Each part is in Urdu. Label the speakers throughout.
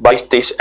Speaker 1: 22-23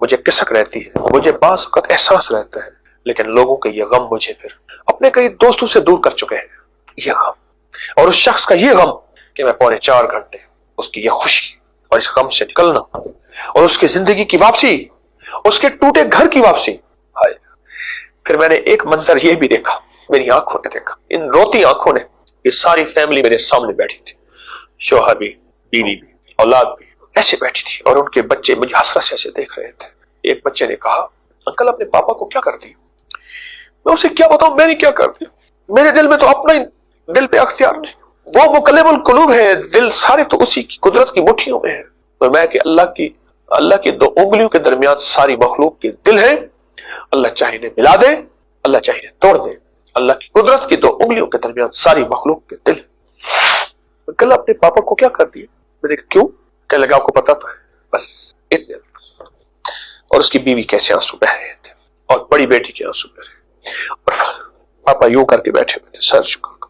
Speaker 1: مجھے کسک رہتی ہے، مجھے بعض وقت احساس رہتا ہے، لیکن لوگوں کے یہ غم مجھے پھر اپنے کئی دوستوں سے دور کر چکے ہیں، یہ غم، اور اس شخص کا یہ غم کہ میں پونے 4 گھنٹے اس کی یہ خوشی اور اس غم سے نکلنا اور اس کی زندگی کی واپسی، اس کے ٹوٹے گھر کی واپسی۔ ہائے، پھر میں نے ایک منظر یہ بھی دیکھا، میری آنکھوں نے دیکھا، ان روتی آنکھوں نے، یہ ساری فیملی میرے سامنے بیٹھی تھی، شوہر بھی، بیوی بھی، اولاد بھی ایسے بیٹھی تھی، اور ان کے بچے مجھے حسرت سے ایسے دیکھ رہے تھے۔ ایک بچے نے کہا، انکل اپنے پاپا کو کیا کرتی؟ میں اسے کیا بتاؤں، میں نے کیا کرتی، میرے دل میں تو اپنا ہی دل پہ اختیار نہیں، وہ مقلب القلوب ہے، دل سارے تو اسی کی قدرت کی مٹھیوں میں ہے، اور میں کہ اللہ کی 2 انگلیوں کے درمیان ساری مخلوق کے دل ہے، اللہ چاہے انہیں ملا دے، اللہ چاہے انہیں توڑ دے، اللہ کی قدرت کی 2 انگلیوں کے درمیان ساری مخلوق کے دل۔ کل اپنے پاپا کو کیا کرتی ہے؟ میں نے کہا کیوں؟ کہنے لگا آپ کو پتا تو ہے، بس اتنے۔ اور اس کی بیوی کیسے آنسو بہ رہے تھے، اور بڑی بیٹی کے آنسو بہ رہے، اور پاپا یوں کر کے بیٹھے ہوئے تھے، سر جھکا کر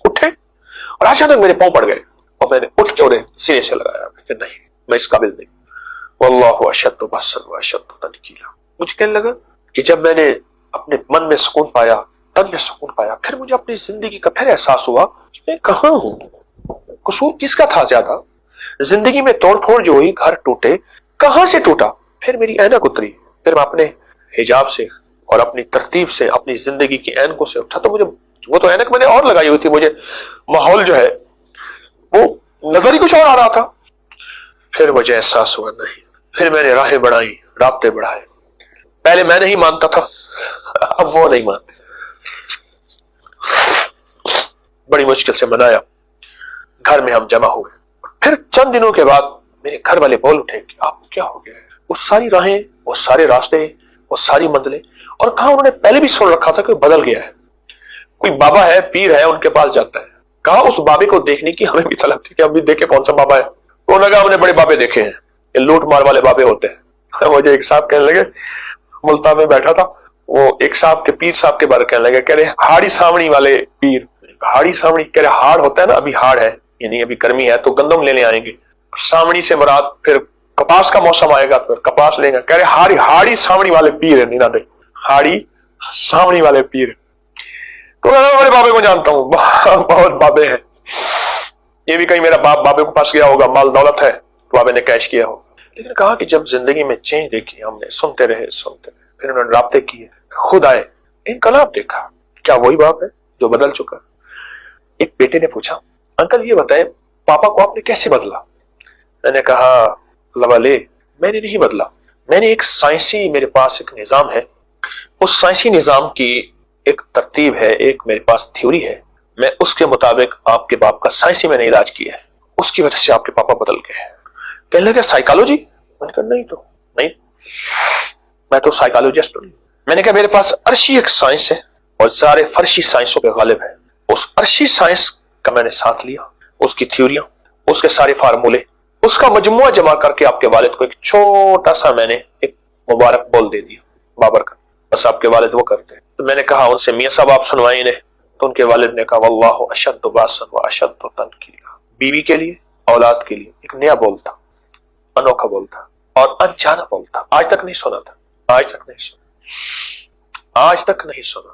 Speaker 1: اٹھے، اور اچانک میرے پاؤں پڑ گئے، اور میں نے اٹھ کے انہیں سینے سے لگایا کہ نہیں، میں اس قابل نہیں، واللہ اشد بأسا واشد تنکیلا۔ مجھے کہنے لگا کہ جب میں نے اپنے من میں سکون پایا، تن میں سکون پایا، پھر مجھے اپنی زندگی کا پھر احساس ہوا کہ میں کہاں ہوں، قصور کس کا تھا زیادہ، زندگی میں توڑ پھوڑ جو ہوئی، گھر ٹوٹے، کہاں سے ٹوٹا؟ پھر میری اینک اتری، پھر میں اپنے حجاب سے اور اپنی ترتیب سے اپنی زندگی کی اینکوں سے اٹھا، تو مجھے وہ تو اینک میں نے اور لگائی ہوئی تھی، مجھے ماحول جو ہے وہ نظر ہی کچھ اور آ رہا تھا۔ پھر مجھے احساس ہوا نہیں، پھر میں نے راہیں بڑھائی، رابطے بڑھائے، پہلے میں نہیں مانتا تھا، اب وہ نہیں مانتے، بڑی مشکل سے منایا، گھر میں ہم جمع ہوئے، پھر چند دنوں کے بعد میرے گھر والے بول اٹھے کہ آپ کیا ہو گیا ہے؟ وہ ساری راہیں، وہ سارے راستے، وہ ساری منزلیں، اور کہا انہوں نے پہلے بھی سن رکھا تھا کہ بدل گیا ہے، کوئی بابا ہے، پیر ہے، ان کے پاس جاتا ہے، کہا اس بابے کو دیکھنے کی ہمیں بھی طلب تھی کہ ہم بھی دیکھیں کون سا بابا ہے۔ انہوں نے کہا ہم نے بڑے بابے دیکھے ہیں، یہ لوٹ مار والے بابے ہوتے ہیں۔ مجھے ایک صاحب کہنے لگے، ملتان میں بیٹھا تھا، وہ ایک صاحب کے پیر صاحب کے بارے کہنے لگے، کہہ رہے ہاڑی سامنی والے پیر، ہاڑی سامنی، کہہ رہے ہاڑ ہوتا ہے نا، ابھی ہاڑ ہے، یعنی ابھی گرمی ہے تو گندم لینے آئیں گے، سامنی سے مراد پھر کپاس کا موسم آئے گا، پھر کپاس لیں گے، کہہ رہے ہاڑی سامنی والے پیر ہے، نینا دے ہاڑی سامنی والے پیر۔ تو میں بڑے بابے کو جانتا ہوں، بہت بابے ہیں، یہ بھی کہیں میرا باپ بابے کو پاس گیا ہوگا، مال دولت ہے تو بابے نے کیش کیا ہوگا۔ لیکن کہا کہ جب زندگی میں چینج دیکھی، ہم نے سنتے رہے، پھر انہوں نے رابطے کیے، خود آئے، انقلاب دیکھا، کیا وہی باپ ہے جو بدل چکا؟ ایک بیٹے نے پوچھا، انکل یہ بتائیں پاپا کو آپ نے کیسے بدلا؟ میں نے کہا اللہ والے، میں نے نہیں بدلا، میں نے ایک سائنسی، میرے پاس ایک نظام ہے، اس سائنسی نظام کی ایک ترتیب ہے، ایک میرے پاس تھیوری ہے، میں اس کے مطابق آپ کے باپ کا سائنسی میں نے علاج کیا ہے، اس کی وجہ سے آپ کے پاپا بدل گئے ہیں۔ کہنے لگا سائیکالوجی؟ میں نے کہا نہیں، میں تو سائیکالوجسٹ نہیں۔ میں نے کہا میرے پاس عرشی ایک سائنس ہے اور سارے فرشی سائنسوں پہ غالب ہے، اس عرشی سائنس کا میں نے ساتھ لیا، اس کی تھیوریاں، اس کے سارے فارمولے، اس کا مجموعہ جمع کر کے آپ کے والد کو ایک چھوٹا سا میں نے ایک مبارک بول دے دیا بابر کا، بس آپ کے والد وہ کرتے ہیں۔ تو میں نے کہا ان سے میاں صاحب آپ سنوائیں انہیں، تو ان کے والد نے کہا واللہ اشد باسا واشد تنکیلا۔ بیوی کے لیے، اولاد کے لیے ایک نیا بول تھا، انوکھا بول تھا اور انجانا بول تھا، آج تک نہیں سنا تھا، آج تک نہیں سنا،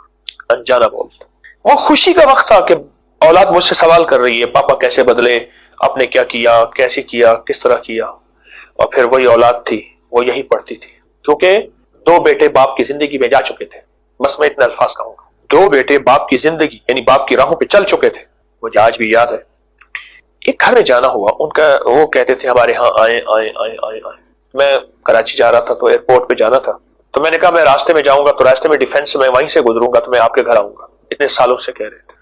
Speaker 1: انجانا بول تھا۔ وہ خوشی کا وقت تھا کہ اولاد مجھ سے سوال کر رہی ہے پاپا کیسے بدلے، آپ نے کیا کیا، کیسے کیا، کس طرح کیا، اور پھر وہی اولاد تھی، وہ یہی پڑھتی تھی، کیونکہ 2 بیٹے باپ کی زندگی میں جا چکے تھے، بس میں اتنے الفاظ کہوں گا، 2 بیٹے باپ کی زندگی یعنی باپ کی راہوں پہ چل چکے تھے، مجھے آج بھی یاد ہے۔ ایک گھر میں جانا ہوا، ان کا وہ کہتے تھے ہمارے ہاں آئیں، میں کراچی جا رہا تھا تو ایئرپورٹ پہ جانا تھا، تو میں نے کہا میں راستے میں جاؤں گا تو راستے میں ڈیفینس میں وہیں سے گزروں گا تو میں آپ کے گھر آؤں گا، اتنے سالوں سے کہہ رہے تھے۔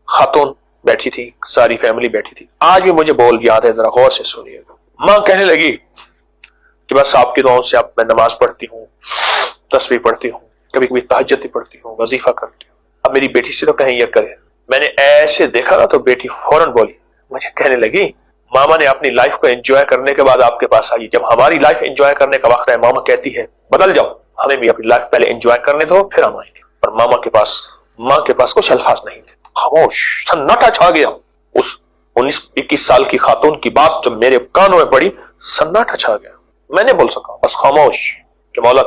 Speaker 1: خاتون بیٹھی تھی، ساری فیملی بیٹھی تھی، آج بھی مجھے بول یاد ہے، ذرا غور سے سنیے گا۔ ماں کہنے لگی کہ بس آپ کی دعاؤں سے اب میں نماز پڑھتی ہوں، تسبیح پڑھتی ہوں، کبھی کبھی تہجد بھی پڑھتی ہوں، وظیفہ کرتی ہوں، اب میری بیٹی سے تو کہیں یہ کرے۔ میں نے ایسے دیکھا نا تو بیٹی فوراً بولی، مجھے کہنے لگی ماما نے اپنی لائف کو انجوائے کرنے کے بعد آپ کے پاس آئی، جب ہماری لائف انجوائے کرنے کا وقت ہے ماما کہتی ہے بدل جاؤ، ہمیں بھی اپنی لائف پہلے انجوائے کرنے دو پھر ہم آئیں گے۔ اور ماں کے پاس کچھ الفاظ نہیں تھے، خاموش، سناٹا چھا گیا۔ اس 19-21 سال کی خاتون کی بات جب میرے کانوں میں پڑی، سناٹا چھا گیا، میں نے بول سکا، بس خاموش۔ کہ مولا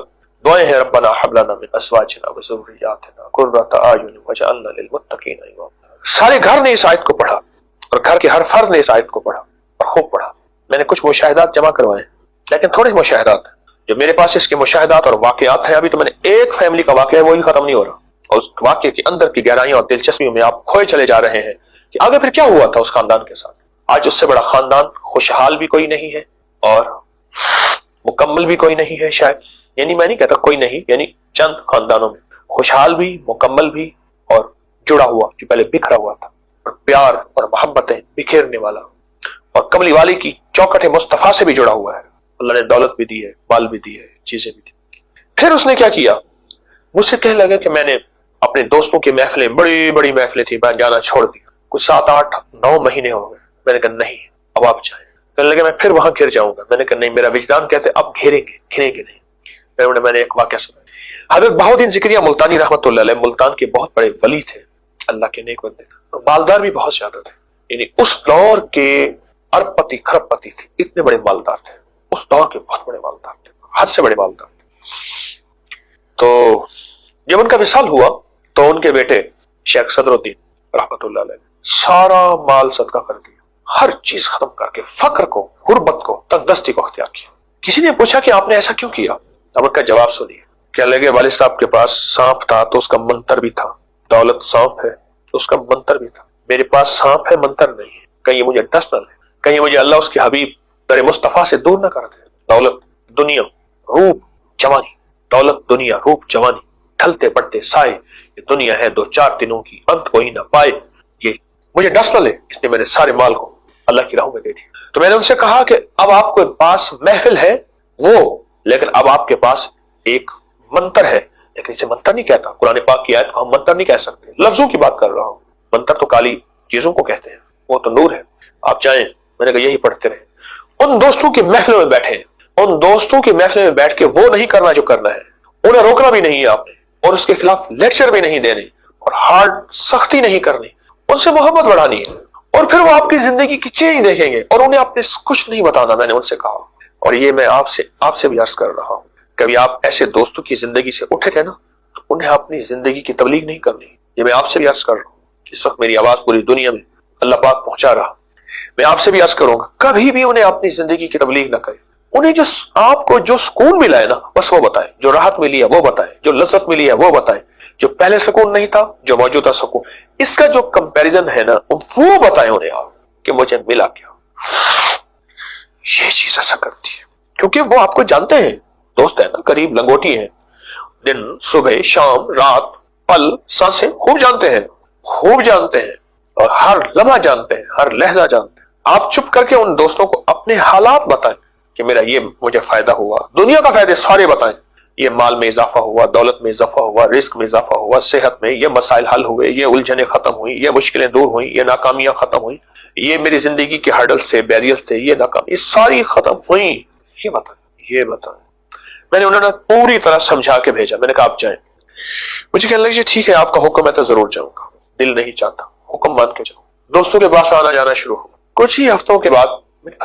Speaker 1: دعائیں ہیں ربنا حب لنا من ازواجنا وذرياتنا قرۃ اعین واجعلنا للمتقین اماما۔ سارے گھر نے اس آیت کو پڑھا اور گھر کے ہر فرد نے اس آیت کو پڑھا اور خوب پڑھا۔ میں نے کچھ مشاہدات جمع کروائے لیکن تھوڑے مشاہدات ہیں جو میرے پاس اس کے مشاہدات اور واقعات ہیں۔ ابھی تو میں نے ایک فیملی کا واقعہ ہے وہی ختم نہیں ہو رہا، اور اس واقعے کے اندر کی گہرائیوں اور دلچسپیوں میں آپ کھوئے چلے جا رہے ہیں کہ آگے پھر کیا ہوا تھا اس خاندان کے ساتھ۔ آج اس سے بڑا خاندان خوشحال بھی کوئی نہیں ہے اور مکمل بھی کوئی نہیں ہے شاید، یعنی میں نہیں کہتا کوئی نہیں، یعنی چند خاندانوں میں خوشحال بھی، مکمل بھی اور جڑا ہوا جو پہلے بکھرا ہوا تھا، اور پیار اور محبتیں بکھیرنے والا اور کملی والی کی چوکھٹ مصطفیٰ سے بھی جڑا ہوا ہے۔ اللہ نے دولت بھی دی ہے، مال بھی دی ہے، چیزیں بھی دی۔ پھر اس نے کیا کیا، مجھ سے کہنے لگا کہ میں نے اپنے دوستوں کی محفلیں، بڑی بڑی محفلیں تھی، میں جانا چھوڑ دیا، کچھ 7 8 9 مہینے ہو گئے۔ میں نے کہا نہیں اب آپ جائیں۔ کہنے لگے میں پھر وہاں گر جاؤں گا۔ میں نے کہا نہیں، میرا وجدان کہتے اب گھیریں گے نہیں۔ میں نے ایک واقعہ سنا، حضرت بہاؤالدین ذکریہ ملتانی رحمۃ اللہ علیہ ملتان کے بہت بڑے ولی تھے، اللہ کے نیک بندے، مالدار بھی بہت زیادہ تھے، یعنی اس دور کے ارب پتی کھرب پتی تھے، اتنے بڑے مالدار تھے، اس دور کے بہت بڑے مالدار تھے، حد سے بڑے مالدار تھے۔ تو جب ان کا وصال ہوا تو ان کے بیٹے شیخ صدر الدین رحمۃ اللہ علیہ سارا مال صدقہ کر دیا، ہر چیز ختم کر کے فقر کو، غربت کو، تنگ دستی کو اختیار کیا۔ کسی نے پوچھا کہ آپ نے ایسا کیوں کیا؟ اب ان کا جواب سنیے۔ کہنے لگے والد صاحب کے پاس سانپ تھا تو اس کا منتر بھی تھا، دولت سانپ ہے تو اس کا منتر بھی تھا، میرے پاس سانپ ہے منتر نہیں ہے، کہیں مجھے ڈس نہ لے، کہیں مجھے اللہ اس کے حبیب در مصطفیٰ سے دور نہ کر دے۔ دولت دنیا روپ جوانی، دولت دنیا روپ جوانی، ڈھلتے پڑتے سائے، یہ دنیا ہے 2 4 دنوں کی، انت کوئی نہ پائے، یہ مجھے ڈس نہ لے، اس نے میرے سارے مال کو اللہ کی راہوں میں دے دیا۔ تو میں نے ان سے کہا کہ اب آپ کے پاس محفل ہے وہ، لیکن اب آپ کے پاس ایک منتر ہے، لیکن اسے منتر نہیں کہتا، قرآن پاک کی آیت کو ہم منتر نہیں کہہ سکتے، لفظوں کی بات کر رہا ہوں، منتر تو کالی چیزوں کو کہتے ہیں، وہ تو نور ہے، آپ چاہیں۔ میں نے کہا یہی پڑھتے رہے۔ ان دوستوں کی محفلوں میں بیٹھے، ان دوستوں کی محفلوں میں بیٹھ کے وہ نہیں کرنا جو کرنا ہے، انہیں روکنا بھی نہیں ہے آپ نے، اور اس کے خلاف لیکچر بھی نہیں دینے، اور ہارڈ سختی نہیں کرنی، ان سے محبت بڑھانی ہے، اور پھر وہ آپ کی زندگی کی چینج دیکھیں گے، اور انہیں آپ نے کچھ نہیں بتانا، میں نے ان سے کہا۔ اور یہ میں آپ سے بھی عرض کر رہا ہوں، کبھی آپ ایسے دوستوں کی زندگی سے اٹھے تھے نا، انہیں اپنی زندگی کی تبلیغ نہیں کرنی، یہ میں آپ سے بھی عرض کر رہا ہوں۔ اس وقت میری آواز پوری دنیا میں اللہ پاک پہنچا رہا، میں آپ سے بھی عرض کروں گا، کبھی بھی انہیں اپنی زندگی کی تبلیغ نہ کرے، انہیں جو آپ کو جو سکون ملا ہے نا بس وہ بتائیں، جو راحت ملی ہے وہ بتائیں، جو لذت ملی ہے وہ بتائیں، جو پہلے سکون نہیں تھا، جو موجودہ سکون، اس کا جو کمپیریزن ہے نا وہ بتائیں انہیں آپ کہ مجھے ملا کیا۔ یہ چیز ایسا کرتی ہے کیونکہ وہ آپ کو جانتے ہیں، دوست ہیں نا، قریب لنگوٹی ہیں، دن صبح شام رات پل سانسیں خوب جانتے ہیں اور ہر لمحہ جانتے ہیں، ہر لہجہ جانتے ہیں۔ آپ چپ کر کے ان دوستوں کو اپنے حالات بتائیں کہ میرا یہ مجھے فائدہ ہوا، دنیا کا فائدے سارے بتائیں، یہ مال میں اضافہ ہوا، دولت میں اضافہ ہوا، رزق میں اضافہ ہوا، صحت میں یہ مسائل حل ہوئے، یہ الجھنیں ختم ہوئی، یہ مشکلیں دور ہوئیں، یہ ناکامیاں ختم ہوئیں، یہ میری زندگی کے ہرڈلز تھے، بیریئرز تھے، یہ ناکامی یہ ساری ختم ہوئیں، یہ بتائیں۔ میں نے انہوں نے پوری طرح سمجھا کے بھیجا، میں نے کہا آپ جائیں۔ مجھے کہنے لگے ٹھیک ہے آپ کا حکم ہے تو ضرور جاؤں گا، دل نہیں چاہتا، حکم مان کے جاؤں۔ دوستوں کے پاس آنا جانا شروع ہو، کچھ ہی ہفتوں کے بعد میں نے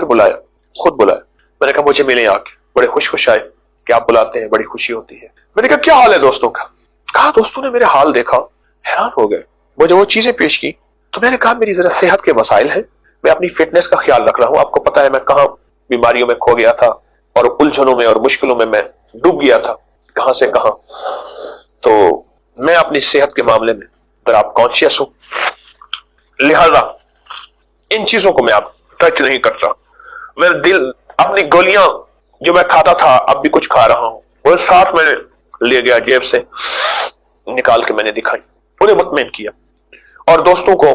Speaker 1: خود بلایا، میں نے کہا مجھے ملیں آ کے، بڑے خوش آئے کہ آپ بلاتے ہیں، بڑی خوشی ہوتی ہے۔ میں نے کہا کیا حال ہے دوستوں کا؟ کہا دوستوں نے میرے حال دیکھا حیران ہو گئے، مجھے وہ چیزیں پیش کی تو میں نے کہا میری ذرا صحت کے مسائل ہیں، میں اپنی فٹنس کا خیال رکھ رہا ہوں، آپ کو پتا ہے میں کہاں بیماریوں میں کھو گیا تھا اور الجھنوں میں اور مشکلوں میں ڈوب گیا تھا، کہاں سے کہاں، تو میں اپنی صحت کے معاملے میں اگر آپ کانشیس ہو، لہذا ان چیزوں کو میں آپ ٹچ نہیں کرتا۔ میرا دل اپنی گولیاں جو میں کھاتا تھا اب بھی کچھ کھا رہا ہوں، وہ ساتھ میں لے گیا، جیب سے نکال کے میں نے دکھائی، انہیں مطمئن کیا، اور دوستوں کو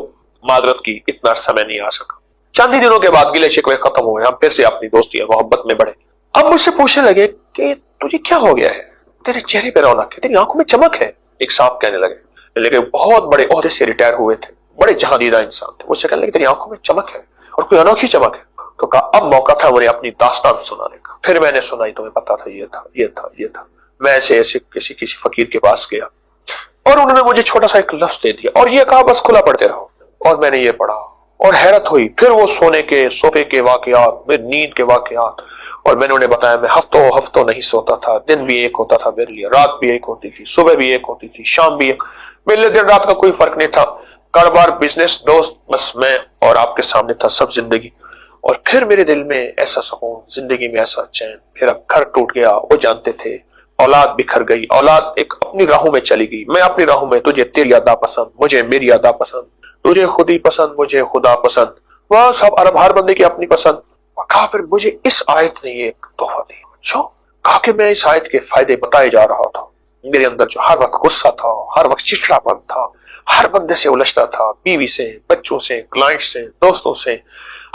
Speaker 1: معذرت کی، اتنا عرصہ میں نہیں آ سکا۔ چند ہی دنوں کے بعد گلے شکوے ختم ہوئے، ہم پھر سے اپنی دوستی اور محبت میں بڑھے۔ اب مجھ سے پوچھنے لگے کہ تجھے کیا ہو گیا ہے، تیرے چہرے پہ رونق ہے، تیری آنکھوں میں چمک ہے، ایک صاحب کہنے لگے، لیکن بہت بڑے عہدے سے ریٹائر ہوئے تھے، بڑے جہاندیدہ انسان تھے، مجھ سے کہنے لگے تیری آنکھوں میں چمک ہے اور کوئی انوکھی چمک ہے۔ تو کہا اب موقع تھا مجھے اپنی داستان سنانے کا۔ پھر میں نے سنائی، تمہیں پتا تھا یہ تھا۔ میں ایسے کسی فقیر کے پاس گیا اور انہوں نے مجھے چھوٹا سا ایک لفظ دے دیا اور یہ کہا بس کھلا پڑھتے رہو، اور میں نے یہ پڑھا اور حیرت ہوئی۔ پھر وہ سونے کے صوفے کے واقعات، میری نیند کے واقعات، اور میں نے انہیں بتایا میں ہفتوں نہیں سوتا تھا، دن بھی ایک ہوتا تھا میرے لیے، رات بھی ایک ہوتی تھی، صبح بھی ایک ہوتی تھی، شام بھی ایک، میرے لیے دن رات کا کوئی فرق نہیں تھا، کاروبار، بزنس، دوست، بس میں اور آپ کے سامنے تھا سب زندگی۔ اور پھر میرے دل میں ایسا سکون، زندگی میں ایسا چین، پھر اب گھر ٹوٹ گیا، وہ جانتے تھے، اولاد بکھر گئی، اولاد ایک اپنی راہوں میں چلی گئی، میں اپنی راہوں میں، تجھے تیری ادا پسند، مجھے میری ادا پسند، تجھے خودی پسند، مجھے خدا پسند، وہ سب عرب ہر بندے کی اپنی پسند۔ کہا پھر مجھے اس آیت نے یہ ایک تحفہ دیا، اچھا، کہا کہ میں اس آیت کے فائدے بتائے جا رہا تھا، میرے اندر جو ہر وقت غصہ تھا، ہر وقت چڑچڑا پن تھا، ہر بندے سے الجھتا تھا، بیوی سے، بچوں سے، کلائنٹ سے، دوستوں سے،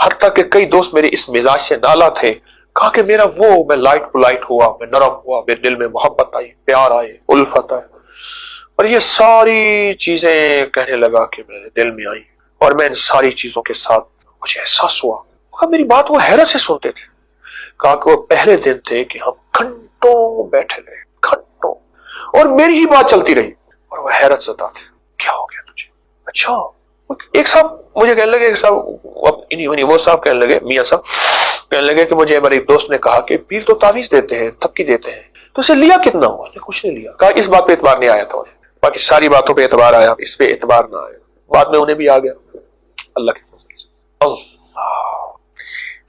Speaker 1: حتیٰ کہ کئی دوست میرے اس مزاج سے نالا تھے۔ کہا کہ میرا وہ، میں لائٹ ہوا، میں نرم ہوا، میرے دل میں محبت آئی، پیار آئے، الفت آئے، اور یہ ساری چیزیں کہنے لگا کہ میرے دل میں آئی، اور میں ان ساری چیزوں کے ساتھ مجھے احساس ہوا۔ کہا میری بات وہ حیرت سے سنتے تھے۔ کہا کہ وہ پہلے دن تھے کہ ہم گھنٹوں بیٹھے رہے، گھنٹوں، اور میری ہی بات چلتی رہی، اور وہ حیرت زدہ تھے، کیا ہو گیا تجھے؟ اچھا، ایک صاحب مجھے کہنے لگے، ایک صاحب وہ صاحب کہنے لگے، میاں صاحب کہنے لگے کہ مجھے ہمارے ایک دوست نے کہا کہ پیر تو تعویذ دیتے ہیں، تھپکی دیتے ہیں، تو اسے لیا کتنا ہوا؟ کچھ نہیں لیا۔ کہا اس بات پہ اعتبار نہیں آیا تھا انہیں، باقی ساری باتوں پہ اعتبار آیا، اس پہ اعتبار نہ آیا، بعد میں انہیں بھی آ گیا، اللہ کے فضل سے۔ اللہ،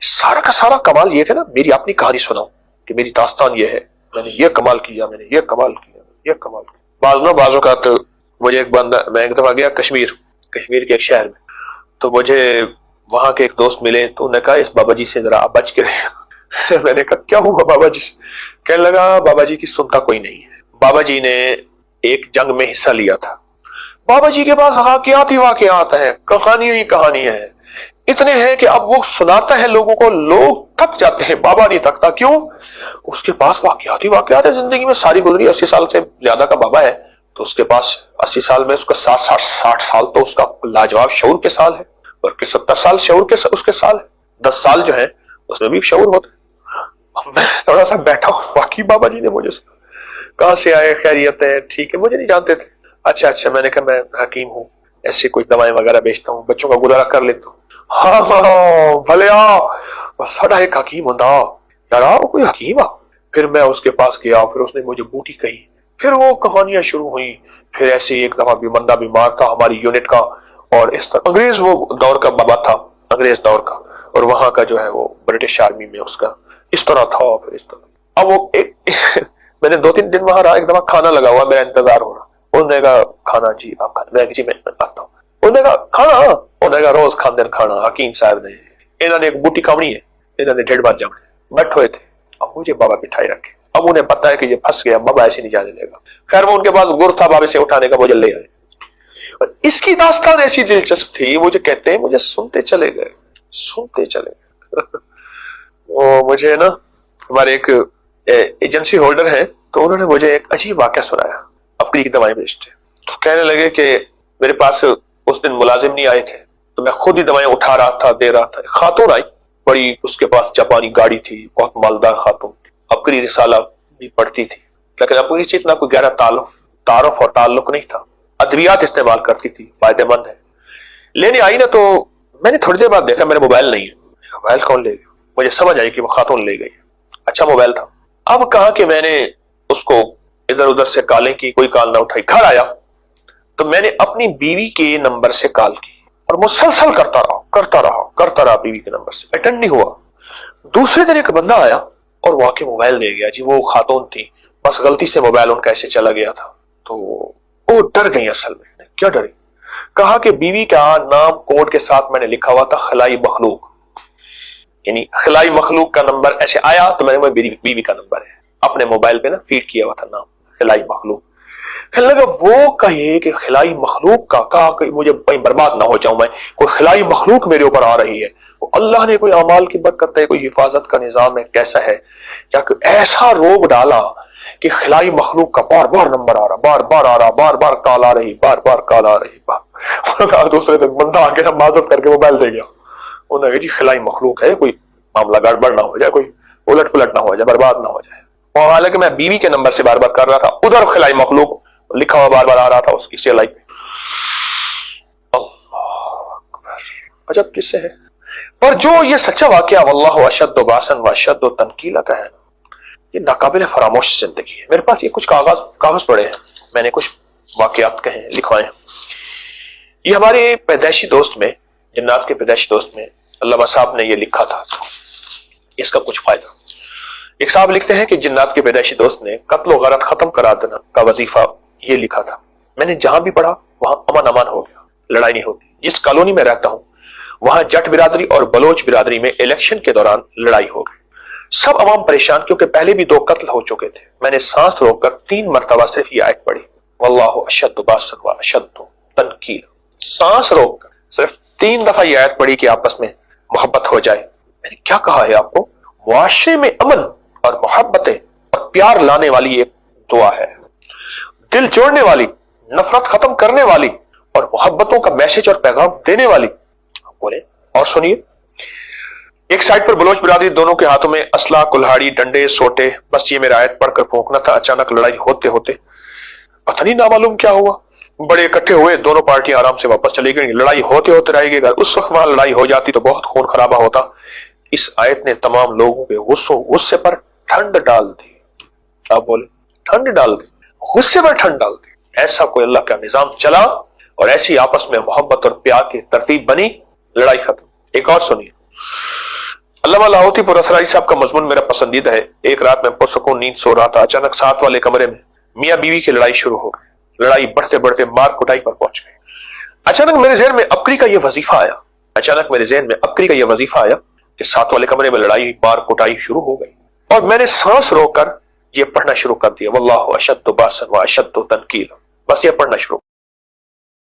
Speaker 1: سارا کا سارا کمال یہ تھا نا، میری اپنی کہانی سناؤں کہ میری داستان یہ ہے، میں نے یہ کمال کیا، میں نے یہ کمال کیا، یہ کمال کیا۔ بعض اوقات مجھے ایک بندہ، میں ایک دفعہ گیا کشمیر کے ایک شہر میں، تو مجھے وہاں کے ایک دوست ملے، تو انہوں نے کہا اس بابا جی سے ذرا آپ بچ کے رہے۔ میں نے کہا کیا ہوا بابا جی سے؟ کہنے لگا بابا جی کی سنتا کوئی نہیں ہے، بابا جی نے ایک جنگ میں حصہ لیا تھا، بابا جی کے پاس واقعات ہی واقعات ہیں، کہانیاں ہی کہانیاں ہیں، اتنے ہیں کہ اب وہ سناتا ہے لوگوں کو، لوگ تھک جاتے ہیں، بابا نہیں تھکتا، کیوں؟ اس کے پاس واقعات ہی واقعات ہے، زندگی میں ساری گزری، 80 سال سے زیادہ کا بابا ہے، تو اس کے پاس 80 سال میں اس کا 60 سال تو اس کا لاجواب شعور کے سال ہے، اور 70 سال شعور کے اس کے سال ہے، 10 سال جو ہے اس میں بھی شعور ہوتا ہے۔ میں تھوڑا سا بیٹھا ہوں، باقی بابا جی نے مجھے کہاں سے آئے، خیریت ہے، ٹھیک ہے، مجھے نہیں جانتے تھے۔ اچھا، میں نے کہا میں حکیم ہوں، ایسے کوئی دوائیں وغیرہ بیچتا ہوں، بچوں کا گزارا کر لیتا ہوں۔ ہاں بھلے ساڈا ایک حکیم ہوندا یار، کوئی حکیم آ۔ پھر میں اس کے پاس گیا، پھر اس نے مجھے بوٹی کہی، پھر وہ کہانیاں شروع ہوئیں، پھر ایسے ایک دفعہ بھی بندہ بیمار تھا ہماری یونٹ کا، اور اس طرح انگریز وہ دور کا بابا تھا، انگریز دور کا، اور وہاں کا جو ہے وہ برٹش آرمی میں اس کا اس طرح تھا، پھر اس طرح۔ اب وہ میں نے 2-3 دن وہاں رہا، ایک دفعہ کھانا لگا ہوا، میرا انتظار ہو رہا، انہوں نے کہا کھانا جی آپ کھانا، میں جی میں آتا ہوں، انہوں نے کہا کھانا، انہوں نے کہا روز کھاندے کھانا، حکیم صاحب نے، انہوں نے ایک بوٹی کھاونی ہے، انہوں نے 1.5 بار جمنے بیٹھے ہوئے تھے، اب مجھے بابا بٹھائے رکھے، اب انہیں پتا ہے کہ یہ پھنس گیا، بابا ایسے نہیں جانے دے گا، خیر وہ ان کے پاس گر تھا بابے سے اٹھانے کا، مجھے لے آئے، اور اس کی داستان ایسی دلچسپ تھی، مجھے کہتے ہیں مجھے سنتے چلے گئے وہ مجھے نا، ہمارے ایک ایجنسی ہولڈر ہیں، تو انہوں نے مجھے ایک عجیب واقعہ سنایا، اپنی دوائیں بیچتے، تو کہنے لگے کہ میرے پاس اس دن ملازم نہیں آئے تھے، تو میں خود ہی دوائیں اٹھا رہا تھا، دے رہا تھا، خاتون آئی بڑی، اس کے پاس جاپانی گاڑی تھی، بہت مالدار خاتون، عبقری رسالہ بھی پڑھتی تھی، لیکن عبقری سے اتنا کوئی گہرا تعارف اور تعلق نہیں تھا، ادویات استعمال کرتی تھی، فائدہ مند ہے۔ لینے آئی نا، تو میں نے تھوڑی دیر بعد دیکھا میرا موبائل نہیں ہے، موبائل کون لے گیا؟ مجھے سمجھ آئی کہ وہ خاتون لے گئی، اچھا موبائل تھا۔ اب کہا کہ میں نے اس کو ادھر ادھر سے کالیں کی، کوئی کال نہ اٹھائی، گھر آیا تو میں نے اپنی بیوی کے نمبر سے کال کی، اور مسلسل کرتا رہا بیوی کے نمبر سے، اٹینڈ نہیں ہوا۔ دوسرے دن ایک بندہ آیا اور وہ آ کے موبائل دے گیا، جی وہ خاتون تھی، بس غلطی سے موبائل ان کا ایسے چلا گیا تھا، تو وہ ڈر گئی، اصل میں کیا ڈری؟ کہا کہ بیوی کا نام کوڈ کے ساتھ میں نے لکھا ہوا تھا خلائی مخلوق، یعنی خلائی مخلوق کا نمبر ایسے آیا، تو میں نے بیوی کا نمبر ہے اپنے موبائل پہ نا فیڈ کیا ہوا تھا نام خلائی مخلوق۔ کہنے لگا وہ کہے کہ خلائی مخلوق کا، کہا کہ مجھے کہیں برباد نہ ہو جاؤں میں، کوئی خلائی مخلوق میرے اوپر آ رہی ہے، اللہ نے کوئی اعمال کی برکت ہے، کوئی حفاظت کا نظام ہے، کیسا ہے، یا کہ ایسا روب ڈالا کہ خلائی مخلوق کا بار بار نمبر آ رہا، بار بار کال آ رہی، دوسرے دن بندہ آ کے معذرت کر کے موبائل دے گیا، انہوں نے کہا جی خلائی مخلوق ہے، کوئی معاملہ گڑبڑ نہ ہو جائے، کوئی الٹ پلٹ نہ ہو جائے، برباد نہ ہو جائے۔ اور حالانکہ میں بیوی کے نمبر سے بار بار کر رہا تھا، ادھر خلائی مخلوق لکھا ہوا بار بار آ رہا تھا اس کی سیلائی پہ۔ عجب کس سے ہے، اور جو یہ سچا واقعہ واللہ اشد باسن و اشد تنکیلا کا ہے، یہ ناقابل فراموش زندگی ہے۔ میرے پاس یہ کچھ کاغذ پڑے ہیں، میں نے کچھ واقعات کہیں لکھوائے ہیں۔ یہ ہمارے پیدائشی دوست میں، جنات کے پیدائشی دوست میں علامہ صاحب نے یہ لکھا تھا، اس کا کچھ فائدہ۔ ایک صاحب لکھتے ہیں کہ جنات کے پیدائشی دوست نے قتل و غارت ختم کرا دینا کا وظیفہ یہ لکھا تھا۔ میں نے جہاں بھی پڑھا وہاں امن امان ہو گیا، لڑائی نہیں ہوتی۔ جس کالونی میں رہتا ہوں وہاں جٹ برادری اور بلوچ برادری میں الیکشن کے دوران لڑائی ہو گئی، سب عوام پریشان کیونکہ پہلے بھی 2 قتل ہو چکے تھے۔ میں نے سانس روک کر 3 مرتبہ صرف یہ آیت پڑھی، واللہ اشد باسن و اشد تنکیل۔ سانس روک کر صرف 3 دفعہ یہ آیت پڑھی کہ آپس میں محبت ہو جائے۔ میں نے کیا کہا ہے آپ کو؟ معاشرے میں امن اور محبتیں اور پیار لانے والی ایک دعا ہے، دل جوڑنے والی، نفرت ختم کرنے والی اور محبتوں کا میسج اور پیغام دینے والی۔ بولے اور سنیے، ایک سائڈ پر بلوچ برادری، دونوں کے ہاتھوں میں اسلحہ، کلہاڑی، ڈنڈے، سوٹے، بس یہ میرا آیت پڑھ کر پھونکنا تھا۔ اچانک لڑائی ہوتے ہوتے پتہ نہیں نامعلوم کیا ہوا، بڑے اکٹھے ہوئے، دونوں پارٹیاں آرام سے واپس چلی گئیں، لڑائی ہوتے ہوتے رہ گئی۔ اس وقت وہاں لڑائی ہو جاتی تو بہت خون خرابہ ہوتا۔ اس آیت نے تمام لوگوں کے غصے پر ٹھنڈ ڈال دی۔ آپ بولے ٹھنڈ ڈال دی، غصے پر ٹھنڈ ڈال دی۔ ایسا کوئی اللہ کا نظام چلا اور ایسی آپس میں محبت اور پیار کی ترتیب بنی، لڑائی ختم۔ ایک اور سنیے، علامہ لاہوتی پور اسرائی صاحب کا مضمون میرا پسندیدہ ہے۔ ایک رات میں پرسکون نیند سو رہا تھا، اچانک ساتھ والے کمرے میں میاں بیوی کی لڑائی شروع ہو گئی۔ لڑائی بڑھتے بڑھتے مار کٹائی پر پہنچ گئی۔ اچانک میرے ذہن میں عبقری کا یہ وظیفہ آیا کہ ساتھ والے کمرے میں لڑائی، مار کٹائی شروع ہو گئی، اور میں نے سانس روک کر یہ پڑھنا شروع کر دیا، واللہ اشد باسن و اشد تنکیل۔ بس یہ پڑھنا شروع